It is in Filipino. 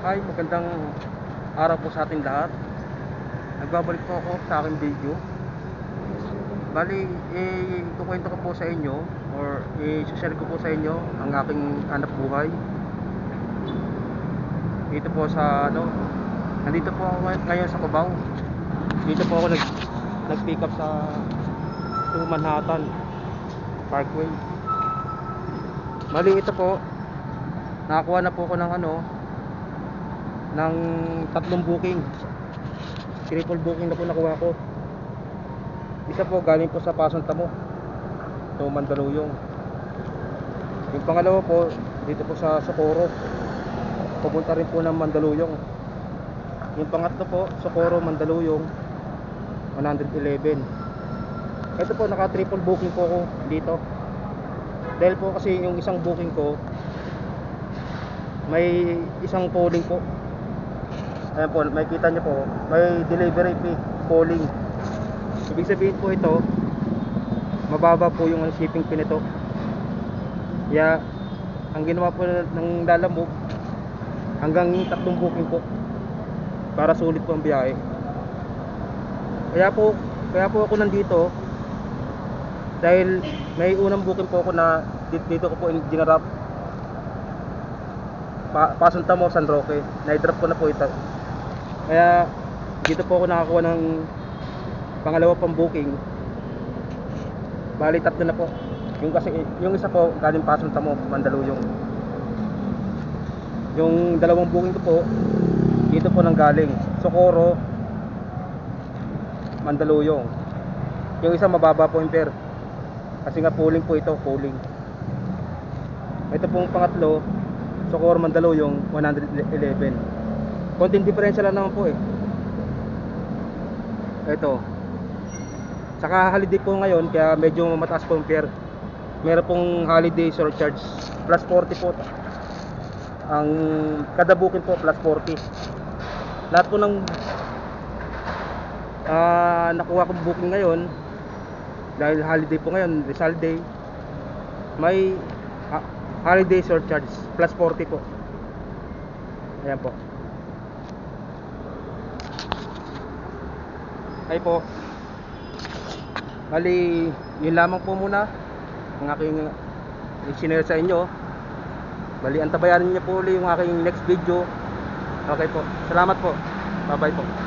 Hi, magandang araw po sa ating lahat. Nagbabalik po ako sa aking video. Bali, ikukwento ko po sa inyo or i-share ko po sa inyo ang aking hanap buhay. Dito po sa nandito po ako ngayon sa Cubao. Dito po ako nag-pick up sa Manhattan Parkway. Bali, ito po, nakakuha na po ako ng ng 3 booking. Triple booking na po nakuha ko. Isa po galing po sa Pasontamo to Mandaluyong. Yung pangalawa po dito po sa Socorro, pupunta rin po ng Mandaluyong. Yung pangatlo po Socorro, Mandaluyong, 111. Ito po, naka triple booking po ako dito. Dahil po kasi yung isang booking ko may isang calling po. Ayan po, makikita nyo po, may delivery fee, calling. Ibig sabihin po ito, mababa po yung shipping fee nito. Kaya, ang ginawa po ng Lalamove, hanggang 3 booking po, para sulit po ang biyahe. Kaya po ako nandito, dahil may unang booking po ako na dito ko po ginarap. Pasontamo, San Roque, na-drop ko na po ito. Kaya dito po ako nakakuha ng pangalawa pang booking. Bali 3 na po. Yung isa po galing Pasontamo, Mandaluyong. Yung 2 booking ko po dito po nang galing Socorro, Mandaluyong. Yung isa mababa po yung fare, kasi nga pooling po ito, pooling. Ito pong pangatlo, Socorro, Mandaluyong, 111. Konting diferensya lang naman po eh. Ito. Saka holiday po ngayon, kaya medyo mataas po ang fare. Meron pong holiday surcharge, plus 40 po. Ang kada booking po plus 40. Lahat po ng nakuha kong booking ngayon, dahil holiday po ngayon, Rizal Day, may holiday surcharge plus 40 po. Ayan po. Ay po. Bali, yun lamang po muna ang aking i-share sa inyo. Bali, antabayanan niyo po ulit yung aking next video. Okay po. Salamat po. Bye bye po.